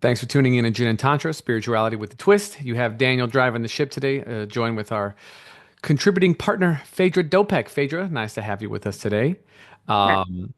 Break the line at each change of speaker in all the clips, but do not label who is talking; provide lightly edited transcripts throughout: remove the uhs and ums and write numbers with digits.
Thanks for tuning in to Gin and Tantra, Spirituality with a Twist. You have Daniel driving the ship today, joined with our contributing partner, Phaedra Dopek. Phaedra, nice to have you with us today. Um,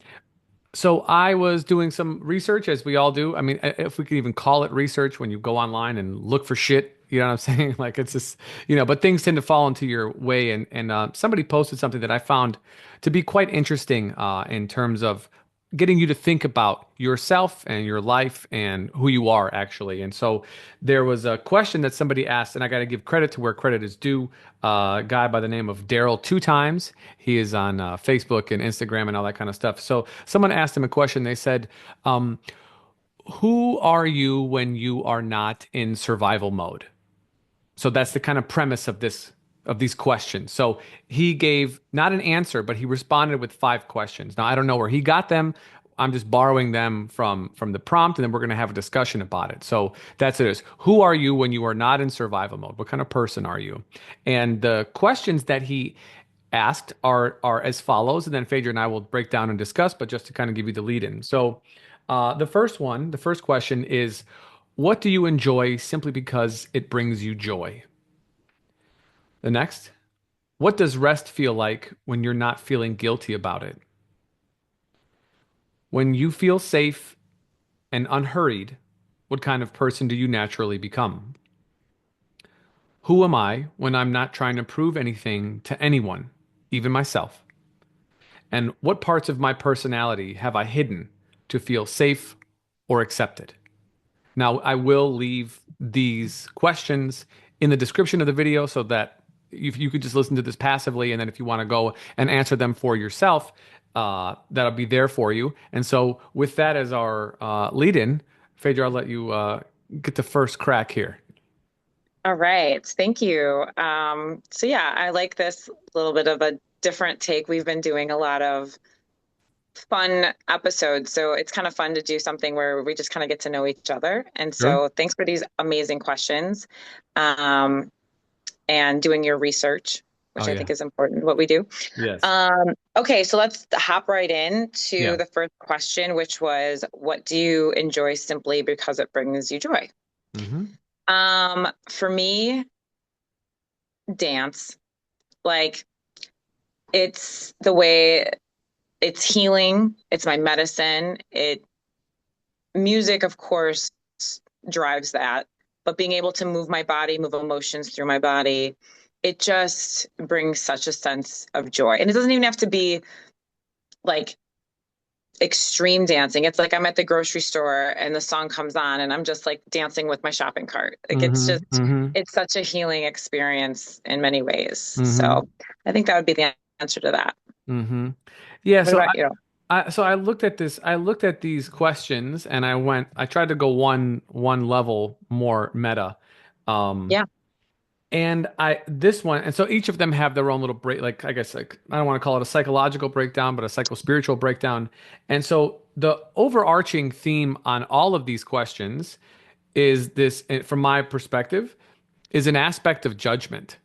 so I was doing some research, as we all do. I mean, if we could even call it research when you go online and look for shit, you know what I'm saying? Like it's just, but things tend to fall into your way. And somebody posted something that I found to be quite interesting in terms of getting you to think about yourself and your life and who you are actually. And so there was a question that somebody asked, and I got to give credit to where credit is due. A guy by the name of Daryl Two Times. He is on Facebook and Instagram and all that kind of stuff. So someone asked him a question. They said, "Who are you when you are not in survival mode?" So that's the kind of premise of these questions. So he gave not an answer, but he responded with five questions. Now I don't know where he got them. I'm just borrowing them from the prompt, and then we're going to have a discussion about it. So that's it. Is who are you when you are not in survival mode? What kind of person are you? And the questions that he asked are as follows, and then Phaedra and I will break down and discuss. But just to kind of give you the lead in. So the first question is, what do you enjoy simply because it brings you joy? The next, what does rest feel like when you're not feeling guilty about it? When you feel safe and unhurried, what kind of person do you naturally become? Who am I when I'm not trying to prove anything to anyone, even myself? And what parts of my personality have I hidden to feel safe or accepted? Now, I will leave these questions in the description of the video so that if you could just listen to this passively, and then if you want to go and answer them for yourself, that'll be there for you. And so, with that as our lead-in, Phaedra, I'll let you get the first crack here.
All right. Thank you. So yeah, I like this little bit of a different take. We've been doing a lot of fun episodes, so it's kind of fun to do something where we just kind of get to know each other. And
Sure.
so thanks for these amazing questions, um, and doing your research,
Oh
which I
yeah.
think is important, what we do.
Yes.
Okay, so let's hop right in to
Yeah.
the first question, which was, what do you enjoy simply because it brings you joy?
Mm-hmm.
For me, dance. Like it's the way it's healing, it's my medicine. It music, of course, drives that, but being able to move my body, move emotions through my body, it just brings such a sense of joy. And it doesn't even have to be like extreme dancing. It's like I'm at the grocery store and the song comes on and I'm just like dancing with my shopping cart. Like
Mm-hmm. Mm-hmm.
it's such a healing experience in many ways.
Mm-hmm.
So I think that would be the answer to that.
Mm-hmm. Yeah.
What
So
about you?
I looked at this. I looked at these questions, and I tried to go one level more meta. Um,
Yeah.
and this one, and so each of them have their own little break. Like I guess, like I don't want to call it a psychological breakdown, but a psycho-spiritual breakdown. And so the overarching theme on all of these questions is this, from my perspective, is an aspect of judgment,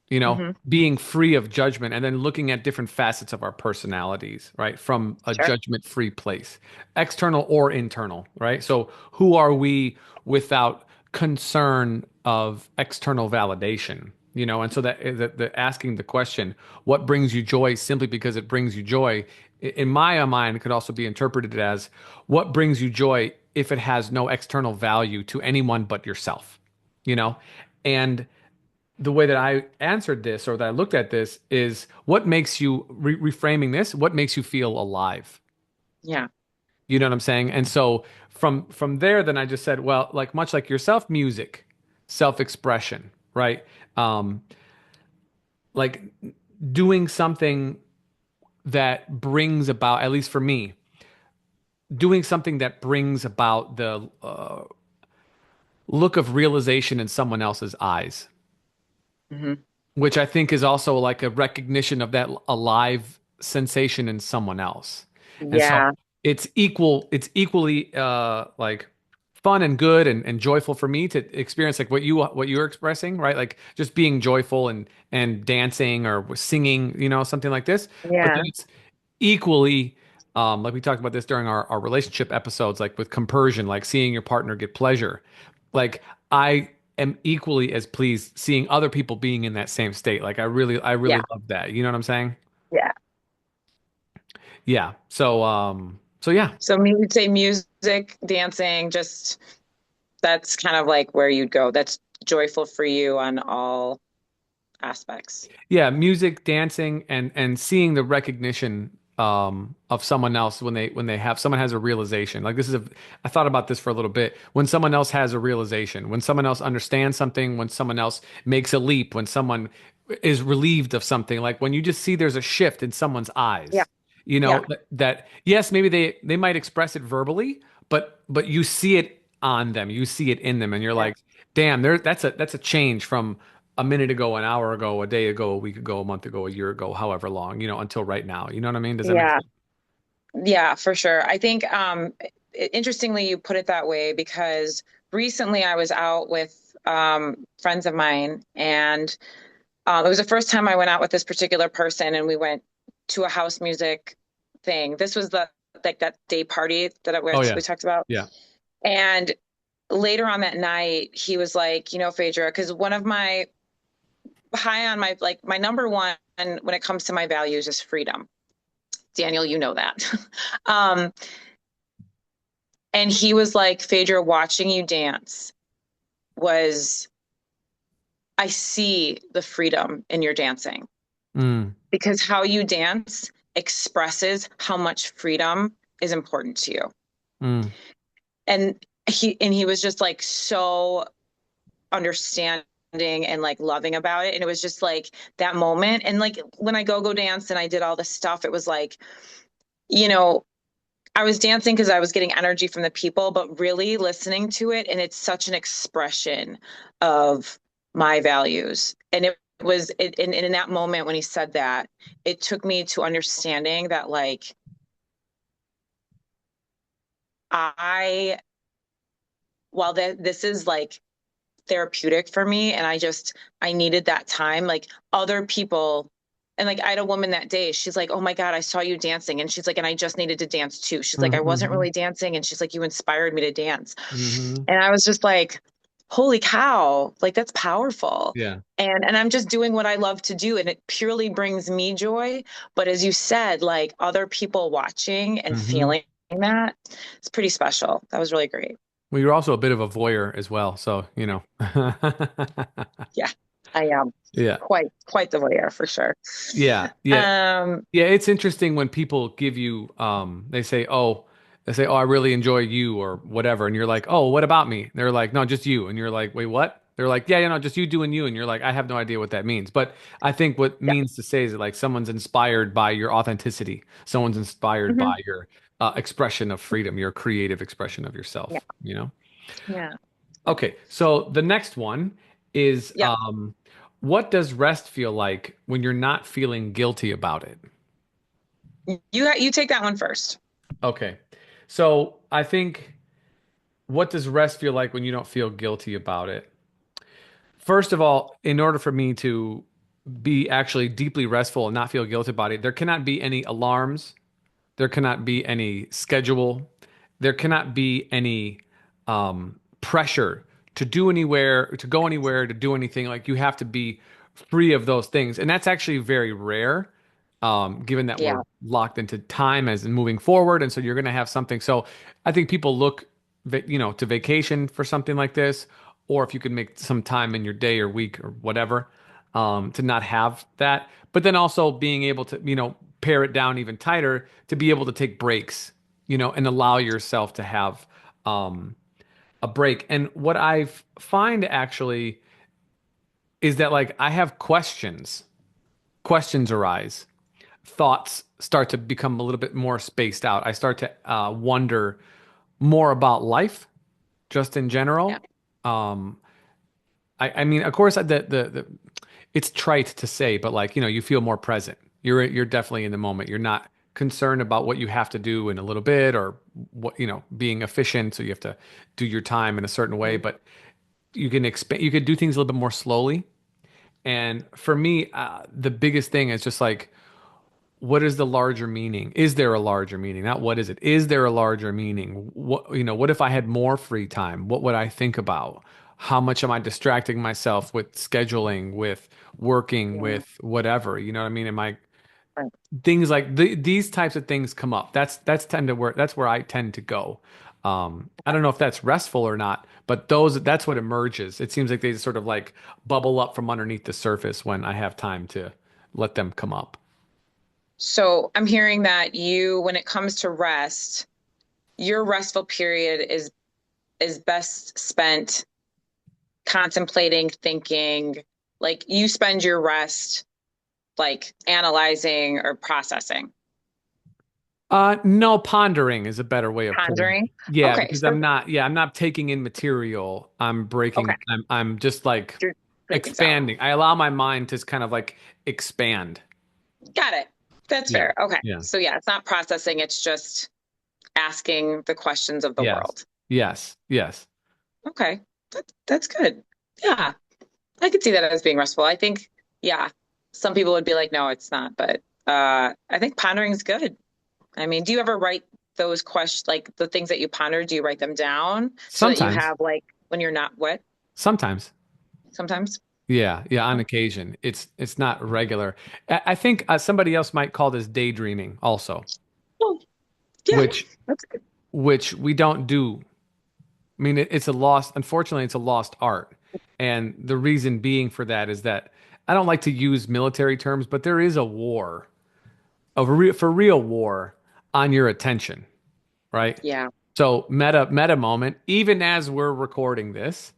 Hmm.
being free of judgment and then looking at different facets of our personalities, right? From a
Sure.
judgment-free place, external or internal, right? So who are we without concern of external validation? And so that the asking the question, what brings you joy simply because it brings you joy, in my mind, could also be interpreted as what brings you joy if it has no external value to anyone but yourself, you know? And the way that I answered this or that I looked at this is what makes you reframing this, what makes you feel alive?
Yeah.
You know what I'm saying? And so from there, then I just said, well, like much like yourself, music, self-expression, right? Um, like doing something that brings about, at least for me, doing something that brings about the look of realization in someone else's eyes,
Hmm.
which I think is also like a recognition of that alive sensation in someone else. And so
Yeah.
it's equally like fun and good and joyful for me to experience like what you're expressing, right? Like just being joyful and dancing or singing, something like this. But then
Yeah.
it's equally Like we talked about this during our relationship episodes, like with compersion, like seeing your partner get pleasure. Like I am equally as pleased seeing other people being in that same state. Like I
Yeah.
really love that. You know what I'm saying?
Yeah.
Yeah. So yeah.
So me would say music, dancing, just that's kind of like where you'd go. That's joyful for you on all aspects.
Yeah, music, dancing, and seeing the recognition of someone else when they have someone has a realization. Like this is a I thought about this for a little bit. When someone else has a realization, when someone else understands something, when someone else makes a leap, when someone is relieved of something, like when you just see there's a shift in someone's
Yeah.
eyes. You
Yeah.
know that yes, maybe they might express it verbally, but you see it on them, you see it in them, and you're
Yeah.
like, damn, there that's a change from a minute ago, an hour ago, a day ago, a week ago, a month ago, a year ago, however long, until right now. You know what I mean? Does that make
Yeah.
sense?
Yeah, for sure. I think interestingly you put it that way because recently I was out with friends of mine and it was the first time I went out with this particular person and we went to a house music thing. This was the like that day party that
Oh yeah.
we talked about.
Yeah.
And later on that night, he was like, Phaedra, because one of my high on my like my number one when it comes to my values is freedom. Daniel, you know that. um, and he was like, Phaedra, watching you dance was I see the freedom in your dancing
Mm,
because how you dance expresses how much freedom is important to you.
mm,
And he was just like so understanding and like loving about it. And it was just like that moment. And like when I go dance and I did all this stuff, it was like, you know, I was dancing because I was getting energy from the people, but really listening to it. And it's such an expression of my values. And it was, and in that moment when he said that, it took me to understanding that, like, I, while that this is like therapeutic for me and I needed that time, like other people, and like I had a woman that day, she's like, oh my God, I saw you dancing, and she's like, and I just needed to dance too. She's like, I wasn't
mm-hmm,
really dancing, and she's like, you inspired me to dance.
mm-hmm.
And I was just like, holy cow, like that's powerful.
Yeah.
And I'm just doing what I love to do and it purely brings me joy. But as you said, like other people watching and
Mm-hmm.
feeling that, it's pretty special. That was really great.
Well, you're also a bit of a voyeur as well, so
Yeah, I am
Yeah.
quite the voyeur for sure.
Yeah. Yeah.
Um,
Yeah, it's interesting when people give you they say, "Oh, I really enjoy you," or whatever, and you're like, "Oh, what about me?" They're like, "No, just you." And you're like, "Wait, what?" They're like, "Yeah, just you doing you." And you're like, "I have no idea what that means." But I think what
yeah.
means to say is that like someone's inspired by your authenticity. Someone's inspired
Hmm.
by your expression of freedom, your creative expression of
Yeah.
yourself.
Yeah.
Okay, so the next one is
Yep.
what does rest feel like when you're not feeling guilty about it?
You take that one first.
Okay. So I think what does rest feel like when you don't feel guilty about it? First of all, in order for me to be actually deeply restful and not feel guilty about it, there cannot be any alarms. There cannot be any schedule. There cannot be any pressure to do anywhere, to go anywhere, to do anything. Like you have to be free of those things. And that's actually very rare, given that we're
Yeah.
locked into time as in moving forward. And so you're going to have something. So I think people look, to vacation for something like this, or if you could make some time in your day or week or whatever, to not have that. But then also being able to, pare it down even tighter to be able to take breaks, and allow yourself to have a break. And what I find actually is that like I have questions arise, thoughts start to become a little bit more spaced out. I start to wonder more about life just in
Yeah.
general. Um, I mean, of course, the it's trite to say, but like, you feel more present. You're definitely in the moment. You're not concerned about what you have to do in a little bit or what, being efficient. So you have to do your time in a certain way,
Mhm.
but you can expand, you could do things a little bit more slowly. And for me, the biggest thing is just like what is the larger meaning? Is there a larger meaning? Not what is it? Is there a larger meaning? What, what if I had more free time? What would I think about? How much am I distracting myself with scheduling, with working,
Yeah.
with whatever? You know what I mean? Am I
Right.
things like these types of things come up. That's tend to where that's where I tend to go. I don't know if that's restful or not, but that's what emerges. It seems like they sort of like bubble up from underneath the surface when I have time to let them come up.
So I'm hearing that you, when it comes to rest, your restful period is best spent contemplating, thinking, like you spend your rest like analyzing or processing,
No, pondering is a better way of putting it.
pondering.
Yeah,
Okay,
because
so
I'm not taking in material. I'm breaking
okay,
it. I'm just like
you're break things out.
expanding. I allow my mind to kind of like expand.
Got it. That's
Yeah.
fair. Okay.
Yeah.
So yeah, it's not processing, it's just asking the questions of the
Yes.
world.
Yes. Yes.
Okay. That's good. Yeah. I could see that as being restful. I think, yeah, some people would be like, no, it's not, but I think pondering is good. I mean, do you ever write those questions, like the things that you ponder, do you write them down so that you
Sometimes.
have like when you're not wet
Sometimes.
sometimes?
Yeah, yeah, on occasion. It's not regular. I think somebody else might call this daydreaming also,
Oh, yeah,
which
that's good.
which we don't do. I mean, it's a lost, unfortunately, it's a lost art. And the reason being for that is that I don't like to use military terms, but there is a war, for real war on your attention, right?
Yeah,
So meta moment, even as we're recording this,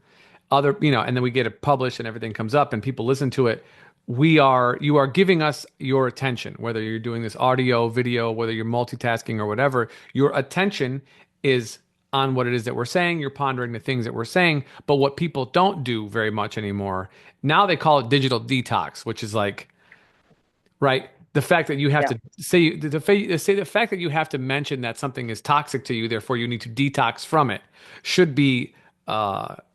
and then we get it published and everything comes up and people listen to it. You are giving us your attention, whether you're doing this audio, video, whether you're multitasking or whatever, your attention is on what it is that we're saying. You're pondering the things that we're saying. But what people don't do very much anymore, now they call it digital detox, which is like, right? The fact that you have
yeah,
to say the fact that you have to mention that something is toxic to you, therefore you need to detox from it, should be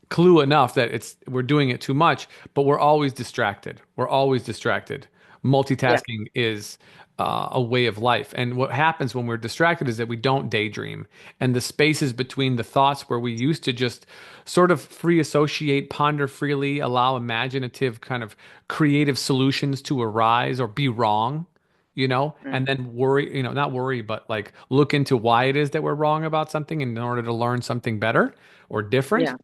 clue enough that it's we're doing it too much, but we're always distracted. We're always distracted.
yeah,
Multitasking is a way of life, and what happens when we're distracted is that we don't daydream, and the spaces between the thoughts where we used to just sort of free associate, ponder freely, allow imaginative kind of creative solutions to arise or be wrong,
mm,
and then worry, not worry, but like look into why it is that we're wrong about something in order to learn something better or different.
yeah.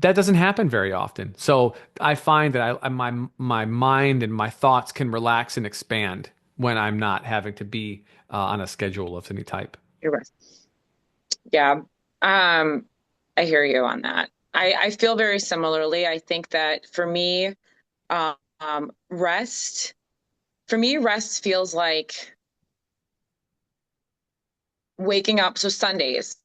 That doesn't happen very often. So I find that my mind and my thoughts can relax and expand when I'm not having to be on a schedule of any type.
You're right. Yeah. I hear you on that. I feel very similarly. I think that rest, for me, rest feels like waking up. So Sundays,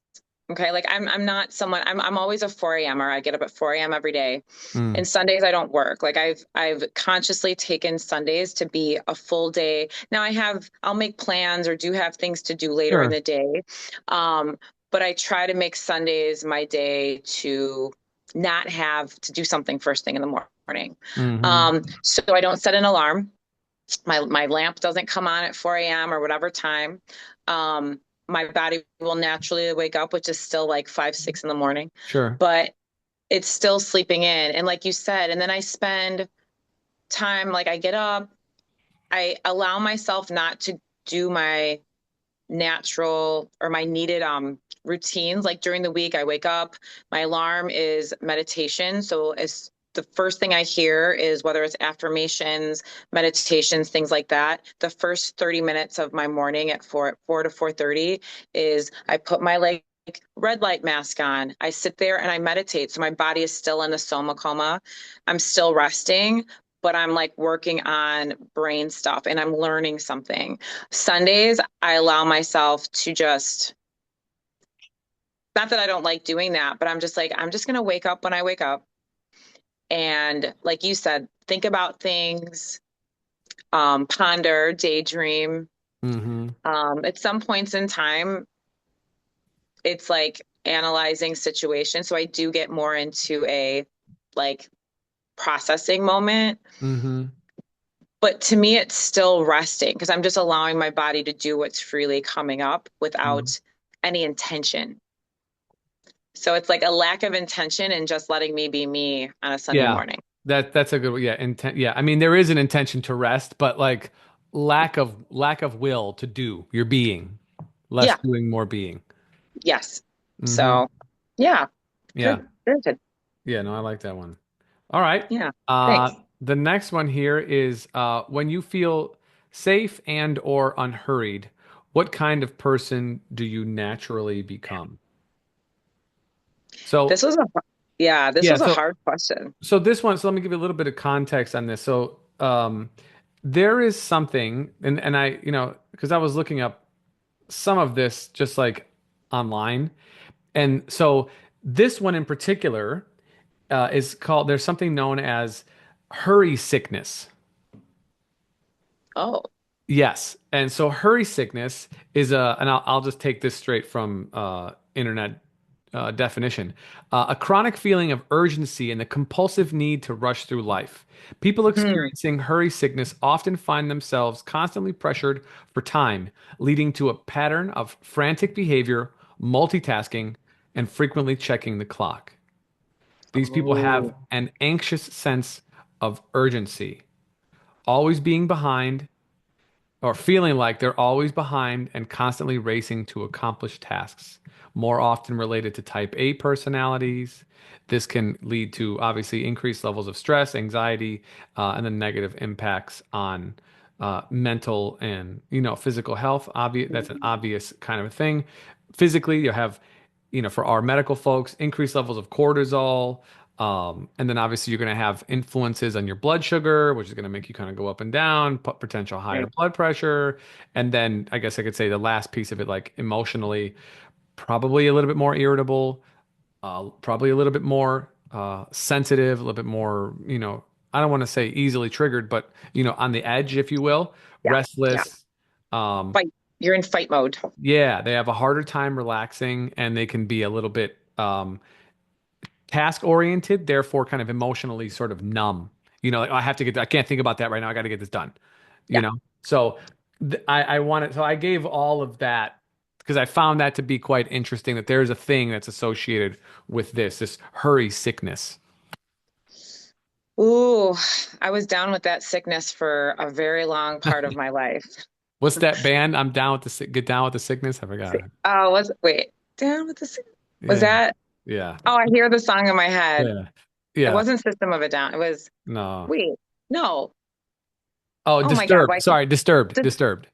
okay, like I'm not someone, I'm always a 4 a.m. or I get up at 4 a.m. every day.
Mm,
And Sundays I don't work. Like I've consciously taken Sundays to be a full day. Now I'll make plans or do have things to do later in
sure.
the day. Um, but I try to make Sundays my day to not have to do something first thing in the morning.
Hmm.
So I don't set an alarm. My lamp doesn't come on at 4 a.m. or whatever time. My body will naturally wake up, which is still like 5, 6 in the morning,
Sure.
but it's still sleeping in. And like you said, and then I spend time, like I get up, I allow myself not to do my natural or my needed routines. Like during the week, I wake up, my alarm is meditation. So as the first thing I hear is whether it's affirmations, meditations, things like that. The first 30 minutes of my morning at 4 to 4:30 is I put my like red light mask on. I sit there and I meditate. So my body is still in the soma coma. I'm still resting, but I'm like working on brain stuff and I'm learning something. Sundays, I allow myself to just, not that I don't like doing that, but I'm just like, I'm just going to wake up when I wake up. And like you said, think about things, ponder, daydream.
Hmm.
At some points in time, it's like analyzing situations. So I do get more into a like processing moment.
Hmm.
But to me, it's still resting because I'm just allowing my body to do what's freely coming up
Mhm.
without any intention. So it's like a lack of intention and just letting me be me on a Sunday
Yeah.
morning.
That's a good, yeah, intent. Yeah. I mean, there is an intention to rest, but like lack of will to do your being, less
Yeah.
doing, more being.
Yes.
Hmm.
So yeah.
Yeah.
Good. Very good.
Yeah, no, I like that one. All right.
Yeah. Thanks.
The next one here is when you feel safe and or unhurried, what kind of person do you naturally become? So,
This was a yeah, this
yeah,
was a
so
hard question.
this one, so let me give you a little bit of context on this. So, there is something, and I, because I was looking up some of this just like online, and so this one in particular is called. There's something known as hurry sickness.
Oh.
Yes. And so hurry sickness is and I'll just take this straight from internet definition, a chronic feeling of urgency and the compulsive need to rush through life. People
Hmm.
experiencing hurry sickness often find themselves constantly pressured for time, leading to a pattern of frantic behavior, multitasking, and frequently checking the clock. These people have
Oh.
an anxious sense of urgency, always being behind or feeling like they're always behind and constantly racing to accomplish tasks, more often related to type A personalities. This can lead to obviously increased levels of stress, anxiety, and the negative impacts on mental and physical health. Obvious, that's an obvious kind of a thing. Physically, you have for our medical folks, increased levels of cortisol. And then obviously you're going to have influences on your blood sugar, which is going to make you kind of go up and down, potential higher
Right.
blood pressure. And then I guess I could say the last piece of it, like emotionally, probably a little bit more irritable, probably a little bit more sensitive, a little bit more, I don't want to say easily triggered, but, on the edge, if you will,
Yeah. Yeah.
restless. Um,
Fight. You're in fight mode.
yeah, they have a harder time relaxing and they can be a little bit task oriented, therefore kind of emotionally sort of numb. Like, "Oh, I can't think about that right now. I got to get this done. You
Yeah.
know? So I wanted, so I gave all of that because I found that to be quite interesting that there's a thing that's associated with this hurry sickness.
Ooh, I was down with that sickness for a very long part of my life.
What's that band? I'm down with get down with the sickness. I forgot.
Oh, was wait, down with the was
Yeah.
that?
Yeah.
Oh, I hear the song in my head.
Yeah.
It
Yeah.
wasn't System of a Down. It was
No.
wait, no.
Oh,
Oh my God,
disturbed.
why
Sorry, disturbed.
is
Disturbed.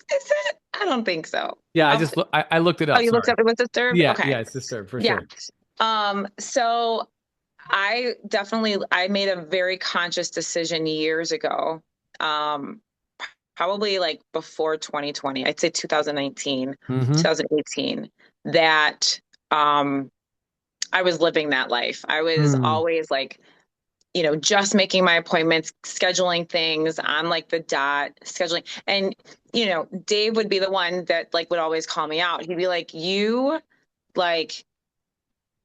it? I don't think so.
Yeah,
I'll,
I looked it
oh,
up.
you looked
Sorry.
up it was Disturbed?
Yeah,
Okay.
yeah, it's disturbed for
Yeah.
sure.
So I made a very conscious decision years ago. Um, Probably like before 2020, I'd say 2019,
Hmm.
2018, that um I was living that life. I was
Mm.
always like, just making my appointments, scheduling things on like the dot, scheduling. And, Dave would be the one that like would always call me out. He'd be like, you like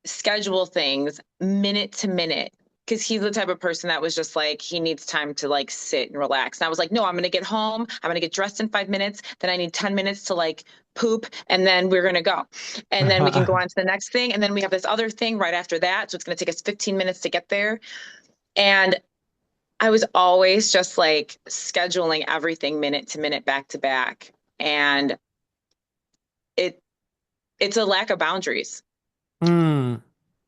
schedule things minute to minute. Cause he's the type of person that was just like, he needs time to like sit and relax. And I was like, no, I'm going to get home. I'm going to get dressed in 5 minutes. Then I need 10 minutes to like poop. And then we're going to go. And then we can go on to the next thing. And then we have this other thing right after that. So it's going to take us 15 minutes to get there. And I was always just like scheduling everything minute to minute, back to back. And it, it's a lack of boundaries,
Mm.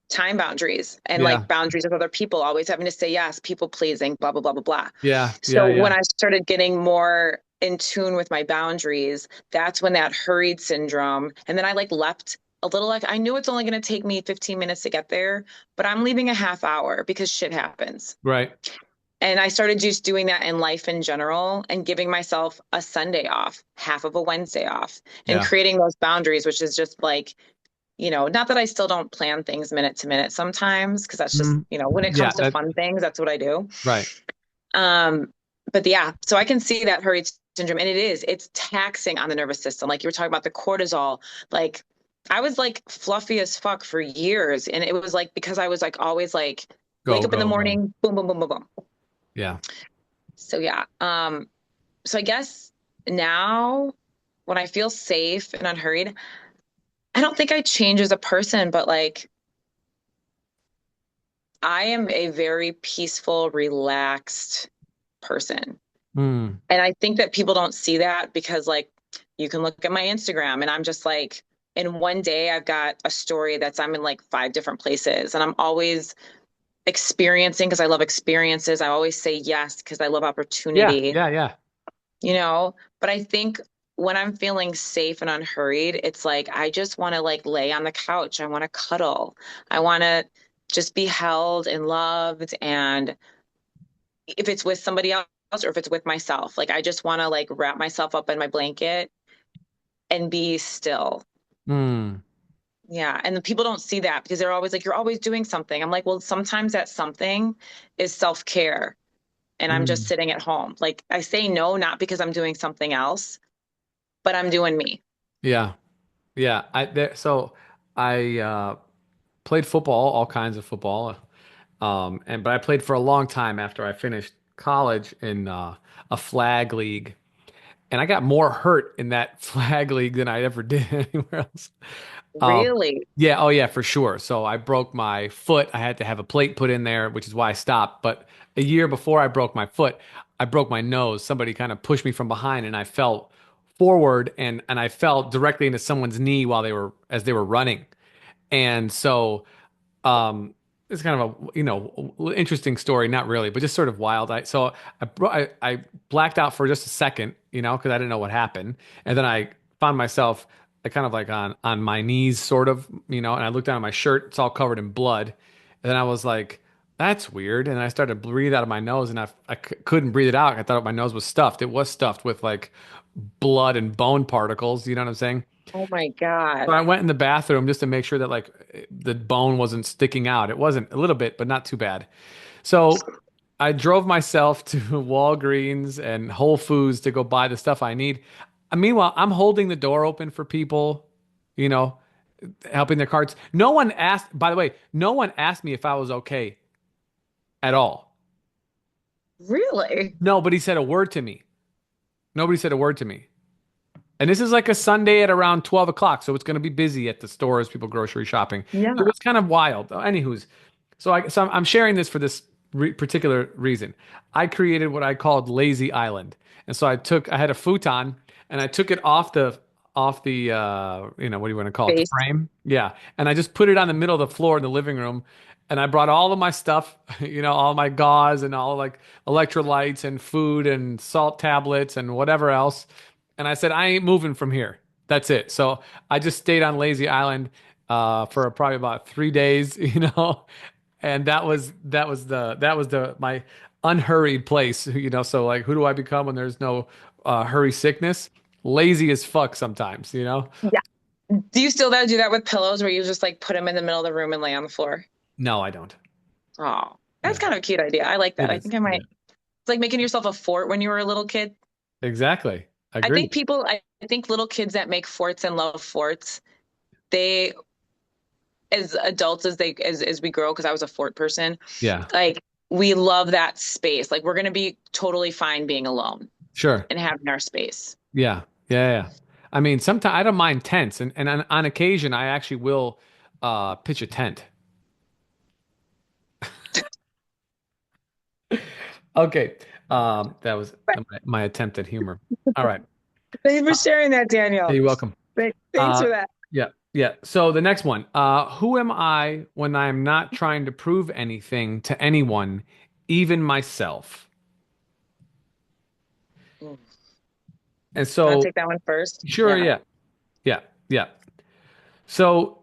time boundaries and
Yeah.
like boundaries with other people, always having to say yes, people pleasing, blah, blah, blah, blah, blah.
Yeah.
So
Yeah.
when
Yeah.
I started getting more in tune with my boundaries, that's when that hurried syndrome. And then I like leapt a little, like I knew it's only going to take me 15 minutes to get there, but I'm leaving a half hour because shit happens.
Right.
And I started just doing that in life in general and giving myself a Sunday off, half of a Wednesday off, and
Yeah.
creating those boundaries, which is just like, not that I still don't plan things minute to minute sometimes, because that's just,
Mm.
when it
Yeah.
comes to fun things, that's what I do.
Right.
But yeah, so I can see that hurried syndrome, and it's taxing on the nervous system. Like you were talking about the cortisol, like I was like fluffy as fuck for years. And it was like because I was like always like wake
Go,
up in the
go, go.
morning, boom, boom, boom, boom, boom.
Yeah.
So yeah. So I guess now when I feel safe and unhurried, I don't think I change as a person, but like I am a very peaceful, relaxed person.
Mm,
And I think that people don't see that because like you can look at my Instagram and I'm just like in one day I've got a story that's I'm in like five different places and I'm always experiencing because I love experiences. I always say yes because I love
yeah,
opportunity,
yeah, yeah.
you know? But I think when I'm feeling safe and unhurried, it's like I just want to like lay on the couch. I want to cuddle. I want to just be held and loved. And if it's with somebody else or if it's with myself, like I just want to like wrap myself up in my blanket and be still.
Mm,
Yeah. And the people don't see that because they're always like, you're always doing something. I'm like, well, sometimes that something is self-care and I'm just
mm.
sitting at home. Like I say no, not because I'm doing something else, but I'm doing me.
Yeah, yeah. So I played football, all kinds of football. And but I played for a long time after I finished college in a flag league, and I got more hurt in that flag league than I ever did anywhere else. Um,
Really?
yeah, oh yeah, for sure. So I broke my foot. I had to have a plate put in there, which is why I stopped. But a year before I broke my foot, I broke my nose. Somebody kind of pushed me from behind, and I fell forward, and I fell directly into someone's knee while they were running. And so it's kind of a interesting story, not really, but just sort of wild. I blacked out for just a second, because I didn't know what happened, and then I found myself kind of like on my knees, sort of, and I looked down at my shirt, it's all covered in blood, and then I was like, that's weird, and I started to breathe out of my nose, and couldn't breathe it out. I thought my nose was stuffed. It was stuffed with like blood and bone particles. You know what I'm saying?
Oh my
So
God.
I went in the bathroom just to make sure that like the bone wasn't sticking out. It wasn't, a little bit, but not too bad. So I drove myself to Walgreens and Whole Foods to go buy the stuff I need. Meanwhile, I'm holding the door open for people, you know, helping their carts. No one asked, by the way, no one asked me if I was okay at all.
Really?
Nobody said a word to me. Nobody said a word to me. And this is like a Sunday at around 12 o'clock, so it's going to be busy at the stores, people grocery shopping. It
Yeah.
was kind of wild. Anywho's, so I'm sharing this for this particular reason. I created what I called Lazy Island, and so I had a futon, and I took it off the what do you want to call it, the
Face.
frame, yeah, and I just put it on the middle of the floor in the living room, and I brought all of my stuff, all my gauze and all like electrolytes and food and salt tablets and whatever else. And I said, I ain't moving from here. That's it. So I just stayed on Lazy Island for probably about 3 days, and that was the my unhurried place, So like, who do I become when there's no hurry sickness? Lazy as fuck sometimes.
Yeah. Do you still do that with pillows where you just like put them in the middle of the room and lay on the floor?
No, I don't.
Oh, that's
No,
kind of a cute idea. I like
it
that. I
is.
think I
Yeah,
might. It's like making yourself a fort when you were a little kid.
exactly.
I
Agreed.
think I think little kids that make forts and love forts, they, as adults, as we grow, because I was a fort person,
Yeah,
like we love that space. Like we're gonna be totally fine being alone
sure.
and having our space.
Yeah, yeah, yeah. I mean, sometimes I don't mind tents, and on occasion, I actually will pitch a tent. Okay. That was my attempt at humor. All right.
Thanks for
Uh,
sharing that, Daniel.
you're welcome.
Thanks
Uh,
for that.
yeah, yeah. So the next one. Who am I when I'm not trying to prove anything to anyone, even myself?
You
And
want to
so,
take that one first?
sure,
Yeah.
yeah, yeah, yeah. So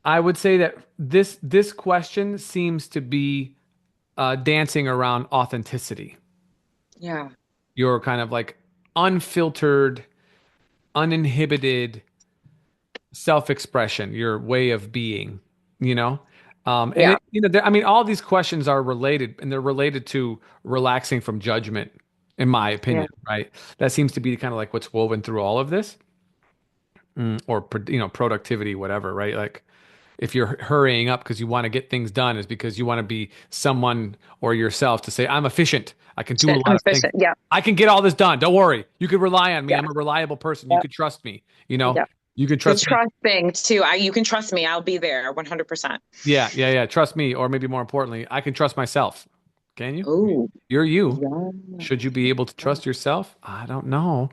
I would say that this question seems to be dancing around authenticity.
Yeah.
Your kind of like unfiltered, uninhibited self-expression, your way of being, you know? And
Yeah.
I mean, all these questions are related, and they're related to relaxing from judgment, in my
Yeah.
opinion, right? That seems to be kind of like what's woven through all of this, or productivity, whatever, right? Like if you're hurrying up because you want to get things done, is because you want to be someone or yourself to say, I'm efficient, I can do a
I'm
lot of things.
efficient. Yeah.
I can get all this done. Don't worry. You can rely on me.
Yeah.
I'm a reliable person. You
Yeah.
could trust me. You know,
Yeah.
you can
The
trust me.
trust thing too. You can trust me. I'll be there 100%.
Yeah, yeah, yeah. Trust me, or maybe more importantly, I can trust myself. Can you?
Oh,
You're you.
yeah.
Should you be able to trust yourself? I don't know.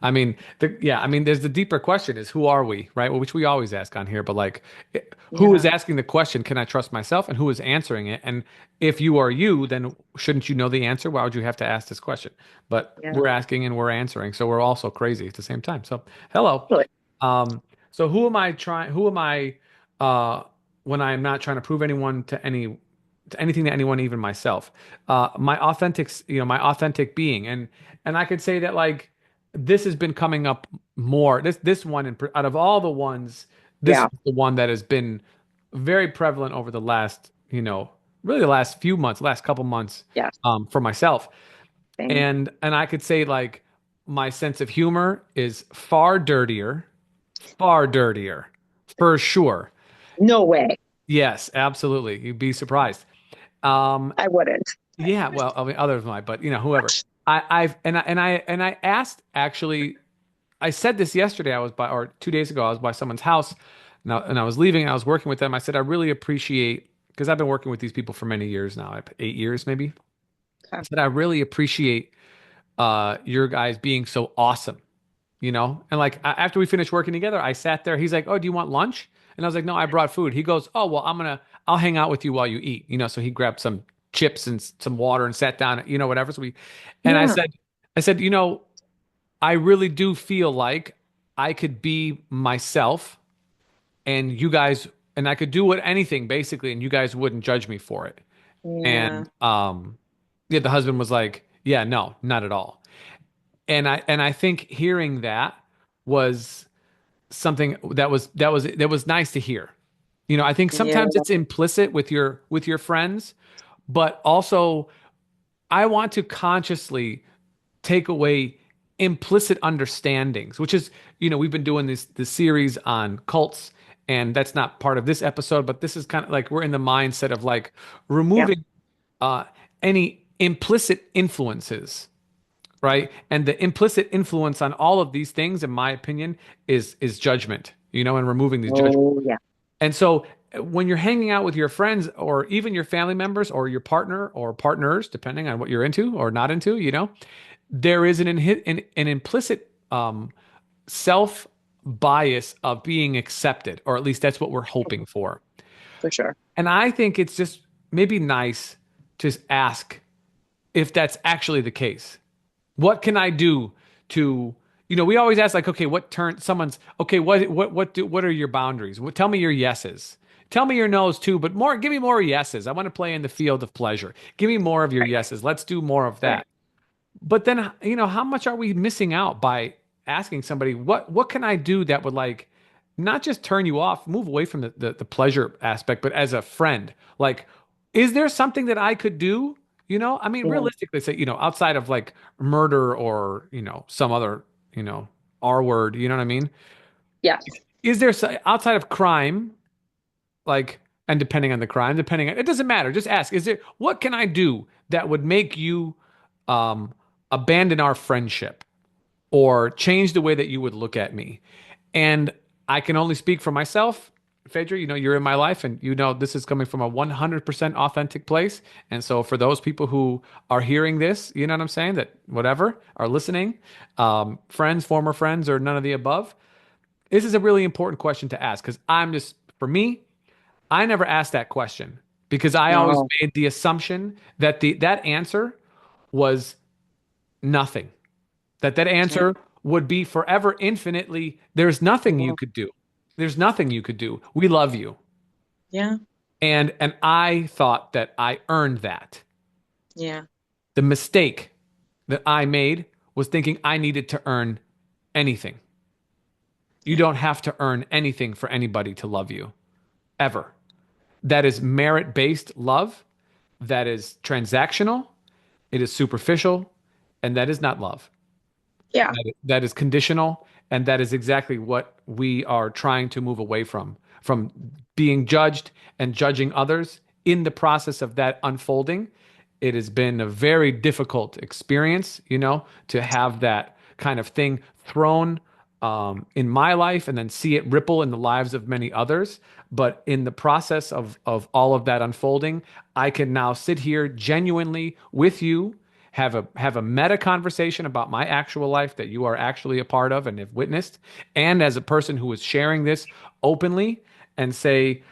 I mean, I mean, there's the deeper question is who are we, right? Well, which we always ask on here, but like, who is
Yeah.
asking the question, can I trust myself? And who is answering it? And if you are you, then shouldn't you know the answer? Why would you have to ask this question? But
Yeah.
we're asking and we're answering. So we're also crazy at the same time. So, hello.
Totally.
Um, so who am I, uh, when I am not trying to prove anyone to anything to anyone, even myself? My authentic, my authentic being. And I could say that like, this has been coming up more. This one, out of all the ones, this is
Yeah.
the one that has been very prevalent over the last, really the last few months, last couple months,
Yeah.
for myself.
Same.
And I could say like my sense of humor is far dirtier, for sure.
No way.
Yes, absolutely. You'd be surprised. Um,
I wouldn't.
yeah, well, I mean, others might, but whoever. I asked actually. I said this yesterday. I was by, or 2 days ago, I was by someone's house, and I was leaving, and I was working with them. I said, I really appreciate, because I've been working with these people for many years now, like 8 years maybe. I
Okay.
said, I really appreciate your guys being so awesome, And like after we finished working together, I sat there. He's like, "Oh, do you want lunch?" And I was like, "No, I brought food." He goes, "Oh, well, I'll hang out with you while you eat." So he grabbed some chips and some water and sat down, whatever. And
Yeah.
I said, I really do feel like I could be myself, and you guys, and I could do anything basically, and you guys wouldn't judge me for it.
Yeah.
And yeah, the husband was like, "Yeah, no, not at all." And I think hearing that was something that was nice to hear. I think
Yeah.
sometimes it's implicit with your friends, but also I want to consciously take away implicit understandings, which is, we've been doing this series on cults, and that's not part of this episode, but this is kind of like we're in the mindset of like
Yeah.
removing uh any implicit influences, right? And the implicit influence on all of these things, in my opinion, is judgment, and removing these judgments.
Oh, yeah.
And so when you're hanging out with your friends or even your family members or your partner or partners, depending on what you're into or not into, there is an implicit self bias of being accepted, or at least that's what we're hoping for.
For sure.
And I think it's just maybe nice to ask if that's actually the case. What can I do to, we always ask like, okay, okay, what are your boundaries? Tell me your yeses. Tell me your no's too, but give me more yeses. I want to play in the field of pleasure. Give me more of your
Right.
yeses. Let's do more of
Right.
that. But then, how much are we missing out by asking somebody, what can I do that would like not just turn you off, move away from the pleasure aspect, but as a friend, like, is there something that I could do? I mean,
Yeah.
realistically, say, outside of like murder or, some other, R word, you know what I mean?
Yes.
Is there outside of crime, like, and depending on the crime, it doesn't matter. Just ask, what can I do that would make you um, abandon our friendship or change the way that you would look at me? And I can only speak for myself. Phaedra, you're in my life and this is coming from a 100% authentic place. And so for those people who are hearing this, you know what I'm saying? That whatever are listening, friends, former friends, or none of the above, this is a really important question to ask because for me, I never asked that question because I always
No.
made the assumption that that answer was nothing. That
Yeah.
answer would be forever infinitely, there's nothing you
Yeah.
could do. There's nothing you could do. We love you.
Yeah.
And I thought that I earned that.
Yeah.
The mistake that I made was thinking I needed to earn anything. You
Yeah.
don't have to earn anything for anybody to love you, ever. That is merit-based love. That is transactional. It is superficial. And that is not love.
Yeah.
That is conditional. And that is exactly what we are trying to move away from being judged and judging others in the process of that unfolding. it has been a very difficult experience, to have that kind of thing thrown in my life and then see it ripple in the lives of many others. But in the process of all of that unfolding, I can now sit here genuinely with you, have a meta conversation about my actual life that you are actually a part of and have witnessed, and as a person who is sharing this openly, and say,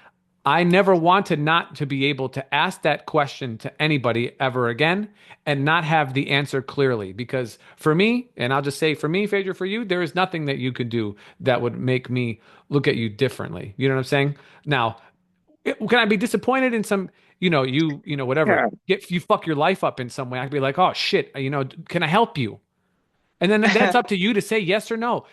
I never wanted not to be able to ask that question to anybody ever again and not have the answer clearly. Because for me, and I'll just say for me, Phaedra, for you, there is nothing that you could do that would make me look at you differently. You know what I'm saying? Now, can I be disappointed in some, whatever,
Yeah.
get you fuck your life up in some way? I could be like, oh shit, can I help you? And then that's up to you to say yes or no.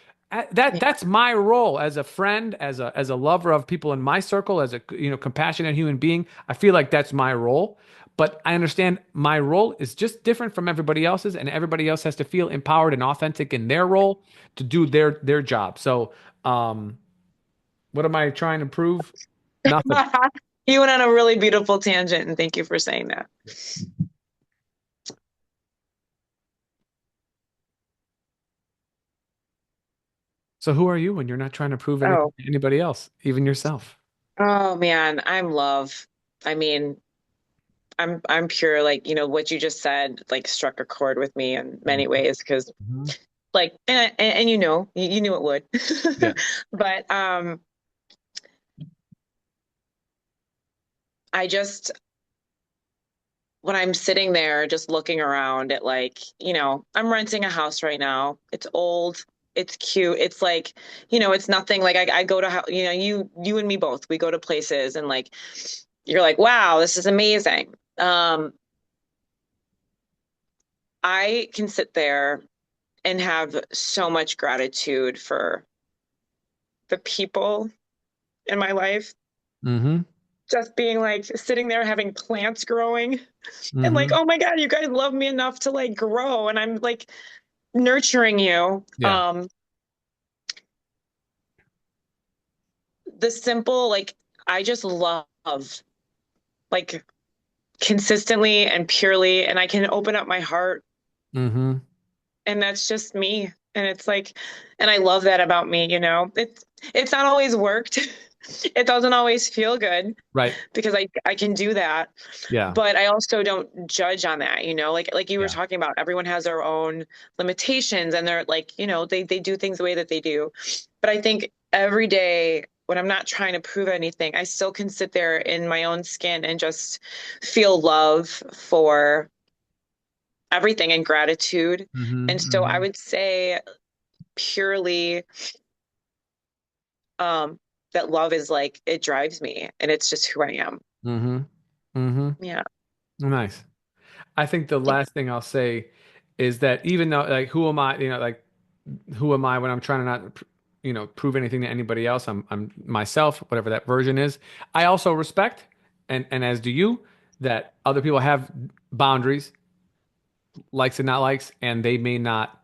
That's my role as a friend, as a lover of people in my circle, as a compassionate human being. I feel like that's my role. But I understand my role is just different from everybody else's, and everybody else has to feel empowered and authentic in their role to do their job. So, what am I trying to prove? Nothing.
You went on a really beautiful tangent, and thank you for saying that.
So who are you when you're not trying to prove anything
Oh,
to anybody else, even yourself?
oh man, I'm love. I mean, I'm pure. Like, what you just said, like struck a chord with me in many ways because,
Mhm.
like, and you knew it would.
Yeah.
But I just when I'm sitting there just looking around at, like, I'm renting a house right now. It's old. It's cute. It's like, it's nothing like I go to, you and me both, we go to places and like, you're like, wow, this is amazing. I can sit there and have so much gratitude for the people in my life.
Mm-hmm.
Just being like sitting there having plants growing and like,
Mm-hmm.
oh my God, you guys love me enough to like grow. And I'm like nurturing you.
Yeah.
The simple, like, I just love like consistently and purely, and I can open up my heart,
Mm-hmm.
and that's just me. And it's like, and I love that about me, it's not always worked. It doesn't always feel good
Right.
because I can do that.
Yeah.
But I also don't judge on that, like you were
Yeah.
talking about, everyone has their own limitations and they're like, they do things the way that they do. But I think every day when I'm not trying to prove anything, I still can sit there in my own skin and just feel love for everything and gratitude.
Mm-hmm.
And so I
Mm-hmm.
would say purely um that love is like it drives me and it's just who I am.
Mm-hmm. Mm-hmm.
Yeah.
Nice. I think the last thing I'll say is that even though, like, who am I, like, who am I when I'm trying to not, prove anything to anybody else? I'm myself, whatever that version is. I also respect, and as do you, that other people have boundaries, likes and not likes, and they may not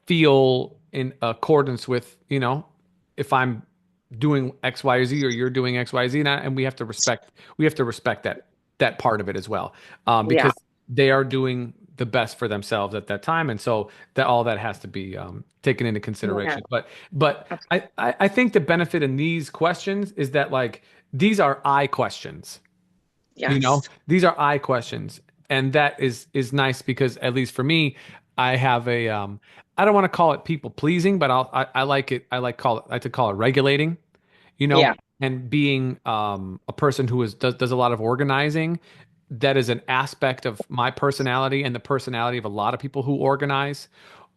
feel in accordance with, if I'm doing X, Y, or Z, or you're doing X, Y, Z, and we have to respect that part of it as well,
Yeah.
because they are doing the best for themselves at that time, and so that all that has to be taken into
Yeah.
consideration. But I think the benefit in these questions is that, like, these are I questions.
Yes.
These are I questions, and that is nice because, at least for me, I have a I don't want to call it people pleasing, but I like it. I like to call it regulating, you know,
Yeah.
and being a person who does a lot of organizing. That is an aspect of my personality and the personality of a lot of people who organize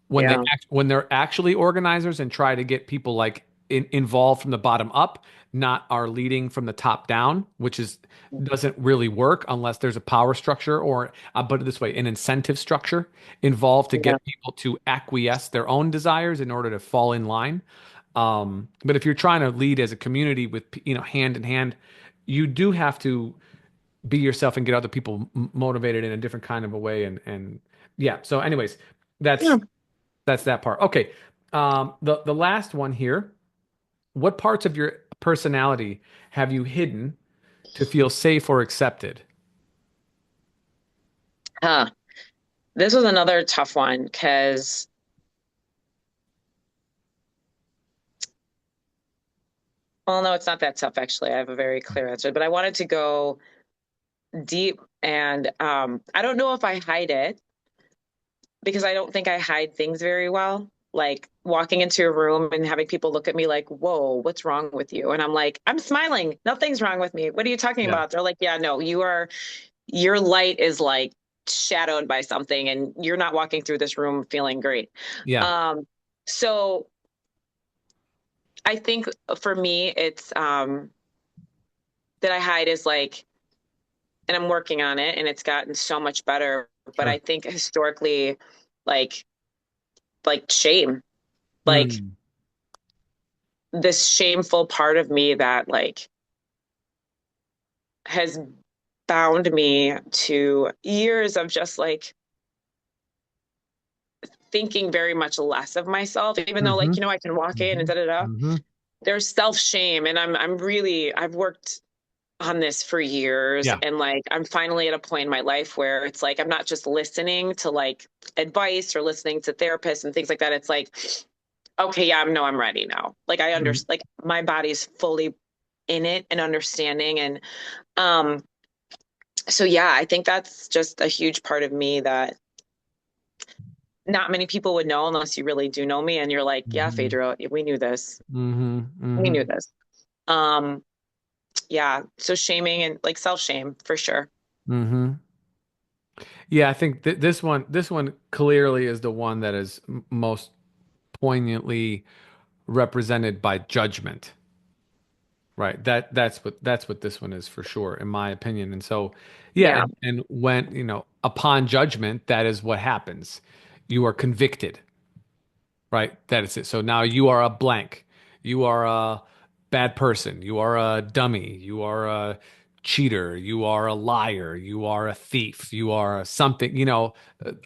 Yeah.
when they're actually organizers and try to get people, like, involved from the bottom up, not are leading from the top down, which is doesn't really work unless there's a power structure, or I'll put it this way, an incentive structure involved to
Yeah.
get people to acquiesce their own desires in order to fall in line. But if you're trying to lead as a community with, hand in hand, you do have to be yourself and get other people motivated in a different kind of a way. And yeah. So, anyways,
Yeah.
that's that part. Okay. The last one here. What parts of your personality have you hidden to feel safe or accepted?
Huh. This was another tough one because, well, no, it's not that tough actually. I have a very clear answer, but I wanted to go deep and I don't know if I hide it because I don't think I hide things very well. Like walking into a room and having people look at me like, "Whoa, what's wrong with you?" And I'm like, "I'm smiling. Nothing's wrong with me. What are you talking
Yeah.
about?" They're like, "Yeah, no, your light is like shadowed by something and you're not walking through this room feeling great."
Yeah.
Um, so I think for me, it's that I hide is like, and I'm working on it and it's gotten so much better. But I
Sure.
think historically, like, shame, like
Mm.
this shameful part of me that like has bound me to years of just like thinking very much less of myself, even though
Mm-hmm.
like, I can walk in and
Mm-hmm.
da da da.
Mm-hmm.
There's self shame, and I'm really I've worked on this for years,
Yeah.
and like I'm finally at a point in my life where it's like I'm not just listening to like advice or listening to therapists and things like that. It's like, okay, yeah, I'm ready now. Like I
Mm-hmm.
understand, like my body's fully in it and understanding, and um so yeah, I think that's just a huge part of me that not many people would know unless you really do know me and you're like, yeah,
Mm-hmm.
Phaedra, we knew this.
Mm-hmm.
We knew
Mm-hmm.
this. Um, yeah. So shaming and like self shame for sure.
Mm-hmm. Yeah, I think this one clearly is the one that is most poignantly represented by judgment. Right. That's what this one is for sure, in my opinion. And so, yeah,
Yeah.
and when, upon judgment, that is what happens. You are convicted, right? That is it. So now you are a blank. You are a bad person. You are a dummy. You are a cheater. You are a liar. You are a thief. You are a something,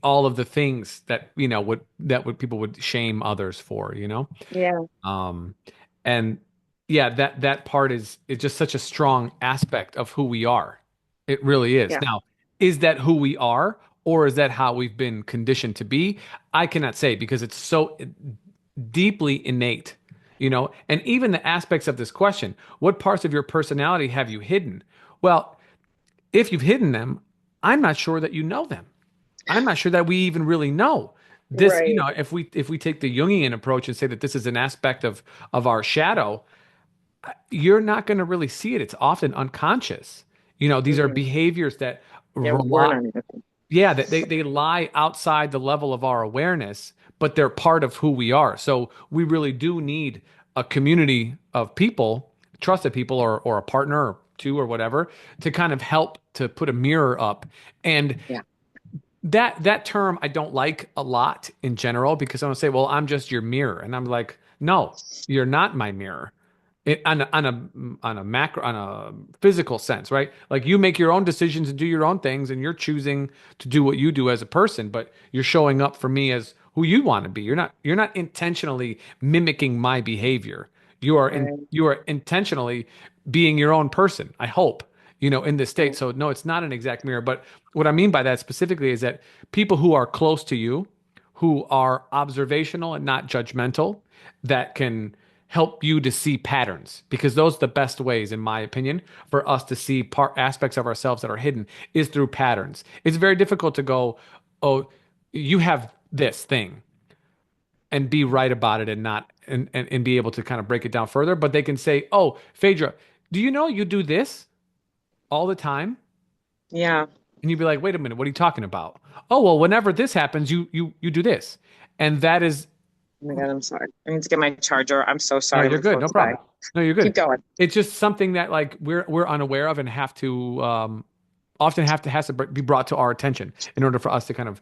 all of the things that, would people would shame others for.
Yeah.
Um, and yeah, that part is just such a strong aspect of who we are. It really is.
Yeah.
Now, is that who we are, or is that how we've been conditioned to be? I cannot say because it's so deeply innate. And even the aspects of this question, what parts of your personality have you hidden? Well, if you've hidden them, I'm not sure that you know them. I'm not sure that we even really know this.
Right.
If we take the Jungian approach and say that this is an aspect of our shadow, you're not going to really see it. It's often unconscious. These are
Hmm.
behaviors that
Yeah. We're
rely,
not even.
yeah, that they lie outside the level of our awareness, but they're part of who we are. So we really do need a community of people, trusted people, or a partner or two or whatever, to kind of help to put a mirror up. And
Yeah.
that term I don't like a lot in general because I'm gonna say, well, I'm just your mirror, and I'm like, no, you're not my mirror. On a macro, on a physical sense, right? Like you make your own decisions and do your own things, and you're choosing to do what you do as a person, but you're showing up for me as who you want to be. You're not intentionally mimicking my behavior.
Right.
You are intentionally being your own person, I hope, in this state.
Right.
So no, it's not an exact mirror. But what I mean by that specifically is that people who are close to you, who are observational and not judgmental, that can help you to see patterns, because those are the best ways, in my opinion, for us to see part aspects of ourselves that are hidden is through patterns. It's very difficult to go, oh, you have this thing, and be right about it and not and be able to kind of break it down further. But they can say, oh, Phaedra, do you know you do this all the time?
Yeah.
And you'd be like, wait a minute, what are you talking about? Oh, well, whenever this happens, you do this. And that is,
Oh my God, I'm sorry. I need to get my charger. I'm so
no,
sorry.
you're
My
good, no
phone's dying.
problem. No, you're
Keep
good.
going.
It's just something that like we're unaware of and have to often has to be brought to our attention in order for us to kind of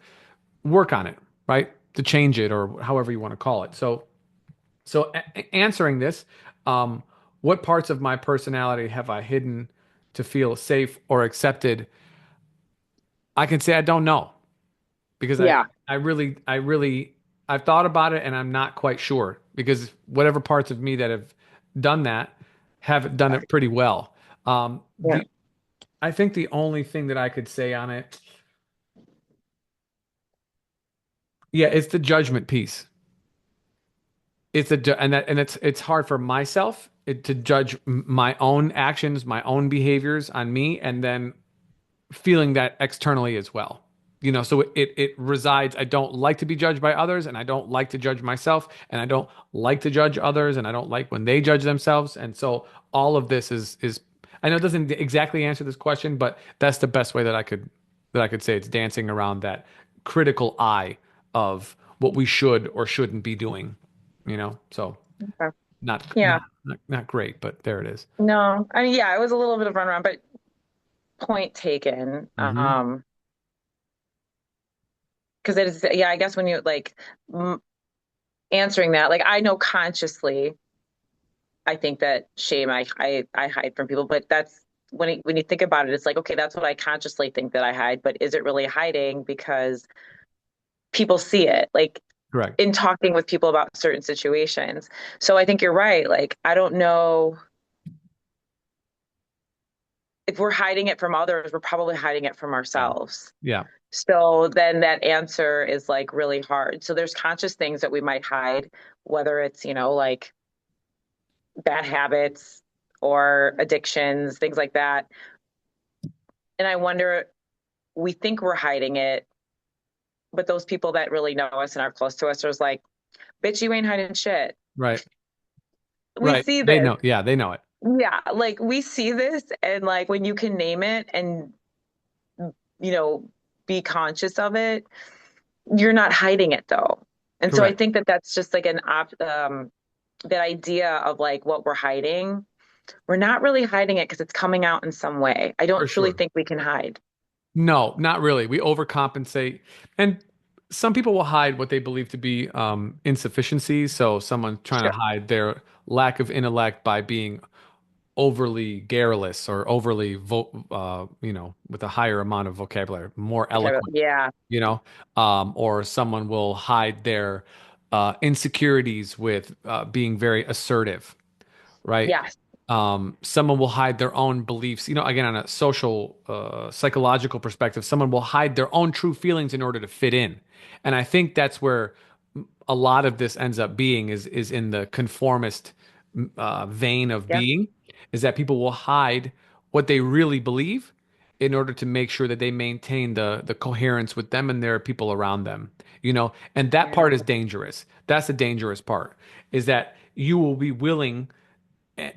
work on it, right? To change it or however you want to call it. So answering this, um, what parts of my personality have I hidden to feel safe or accepted? I can say I don't know because
Yeah.
I've thought about it and I'm not quite sure because whatever parts of me that have done that haven't done it pretty well.
Yeah.
The I think the only thing that I could say on it, Yeah, it's the judgment piece. It's hard for myself to judge my own actions, my own behaviors on me, and then feeling that externally as well. So it resides. I don't like to be judged by others, and I don't like to judge myself, and I don't like to judge others, and I don't like when they judge themselves. And so all of this is I know it doesn't exactly answer this question, but that's the best way that I could say it's dancing around that critical eye of what we should or shouldn't be doing. So
Okay.
not
Yeah.
not not great, but there it is.
No, I mean, yeah, it was a little bit of runaround, but point taken.
Hmm.
Because it is, yeah, I guess when you like m answering that, like I know consciously, I think that shame I hide from people, but that's when you think about it, it's like, okay, that's what I consciously think that I hide, but is it really hiding because people see it, like
Correct.
in talking with people about certain situations. So I think you're right. Like, I don't know if we're hiding it from others, we're probably hiding it from
Yeah.
ourselves.
Yeah.
So then that answer is like really hard. So there's conscious things that we might hide, whether it's, like bad habits or addictions, things like that. And I wonder, we think we're hiding it, but those people that really know us and are close to us are like, bitch, you ain't hiding shit.
Right.
We
Right.
see
They
this.
know. Yeah, they know it.
Yeah, like we see this, and like when you can name it and, you know, be conscious of it, you're not hiding it though. And so I
Correct.
think that that's just like that idea of like what we're hiding. We're not really hiding it because it's coming out in some way. I
For
don't truly
sure.
think we can hide.
No, not really. We overcompensate. And some people will hide what they believe to be insufficiencies. So someone trying to
Sure.
hide their lack of intellect by being overly garrulous or overly with a higher amount of vocabulary, more
Okay.
eloquent,
Yeah.
or someone will hide their insecurities with being very assertive, right?
Yes.
Someone will hide their own beliefs. Again, on a social, psychological perspective, someone will hide their own true feelings in order to fit in. And I think that's where a lot of this ends up being is in the conformist vein of
Yeah.
being, is that people will hide what they really believe in order to make sure that they maintain the coherence with them and their people around them. And that
Yeah.
part is dangerous. That's the dangerous part, is that you will be willing and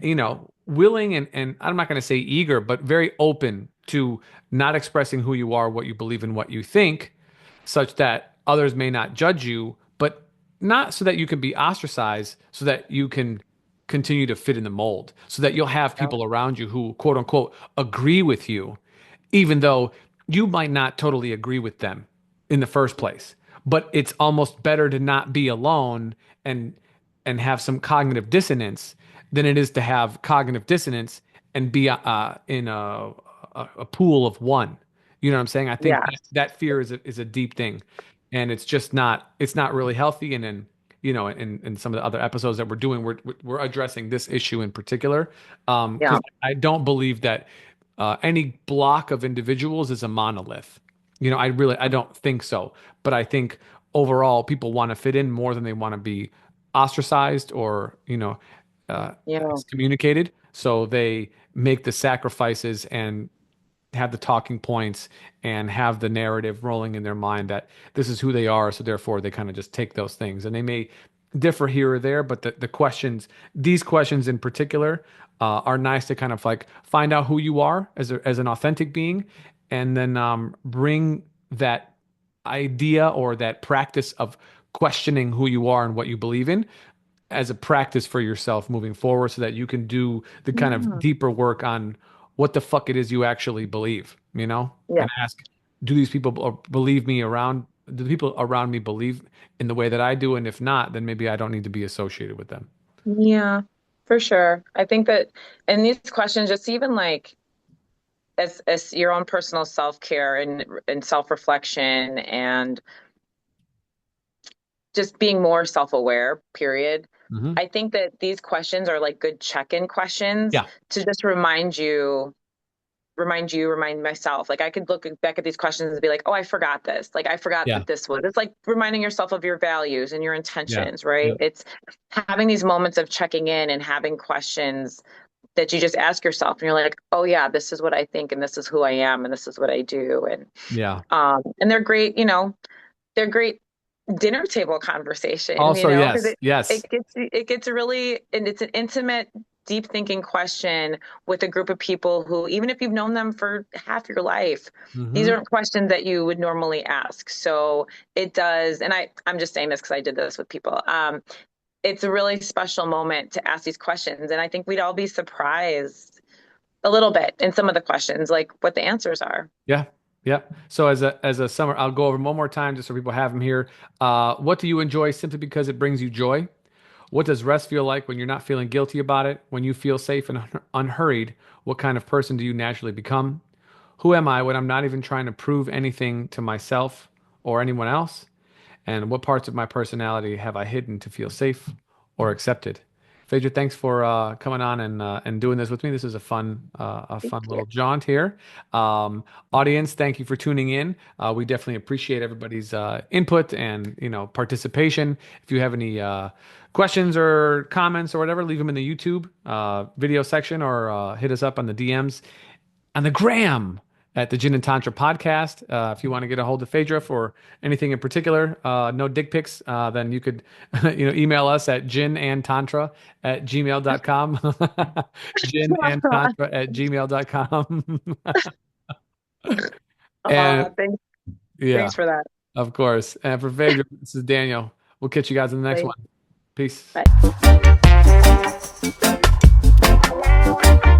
I'm not going to say eager, but very open to not expressing who you are, what you believe, and what you think, such that others may not judge you, but not so that you can be ostracized, so that you can continue to fit in the mold, so that you'll have
Yeah.
people around you who, quote unquote, agree with you, even though you might not totally agree with them in the first place. But it's almost better to not be alone and have some cognitive dissonance than it is to have cognitive dissonance and be in a pool of one. You know what I'm saying? I think that,
Yes.
that fear is a deep thing, and it's not really healthy. And then in some of the other episodes that we're doing, we're addressing this issue in particular,
Yeah.
because I don't believe that any block of individuals is a monolith. I don't think so. But I think overall people want to fit in more than they want to be ostracized or
Yeah.
excommunicated. So they make the sacrifices and have the talking points and have the narrative rolling in their mind that this is who they are. So therefore, they kind of just take those things, and they may differ here or there, but these questions in particular, are nice to kind of like find out who you are as an authentic being, and then bring that idea or that practice of questioning who you are and what you believe in as a practice for yourself moving forward, so that you can do the kind of
Yeah.
deeper work on what the fuck it is you actually believe,
Yeah.
and ask, do these people believe me around? Do the people around me believe in the way that I do? And if not, then maybe I don't need to be associated with them.
Yeah, for sure. I think that, and these questions, just even like as your own personal self-care and self-reflection and just being more self-aware, period.
Hmm.
I think that these questions are like good check-in questions
Yeah.
to just remind you remind myself. Like I could look back at these questions and be like, oh, I forgot this. Like I forgot
Yeah.
that this was. It's like reminding yourself of your values and your
Yeah.
intentions, right?
Yeah.
It's having these moments of checking in and having questions that you just ask yourself and you're like, oh yeah, this is what I think and this is who I am and this is what I do.
Yeah.
And they're great, they're great dinner table conversation,
Also,
because
yes.
it
Yes.
it gets really, and it's an intimate, deep thinking question with a group of people who, even if you've known them for half your life, these
Hmm.
aren't questions that you would normally ask. So it does, and I'm just saying this because I did this with people. It's a really special moment to ask these questions, and I think we'd all be surprised a little bit in some of the questions, like what the answers are.
Yeah. Yeah. So as a summer, I'll go over 'em one more time just so people have them here. What do you enjoy simply because it brings you joy? What does rest feel like when you're not feeling guilty about it? When you feel safe and unhurried, what kind of person do you naturally become? Who am I when I'm not even trying to prove anything to myself or anyone else? And what parts of my personality have I hidden to feel safe or accepted? Phaedra, thanks for coming on and doing this with me. This is a
Thank
fun
you.
little jaunt here. Audience, thank you for tuning in. We definitely appreciate everybody's input and participation. If you have any questions or comments or whatever, leave them in the YouTube video section or hit us up on the DMs on the gram at the Gin and Tantra podcast. If you want to get a hold of Phaedra for anything in particular, no dick pics, then you could email us at ginandtantra@gmail.com. Ginandtantra@gmail.com. And
Thanks.
yeah,
Thanks for that.
of course. And for Phaedra, this is Daniel. We'll catch you guys in the next
Bye.
one. Peace.
Bye.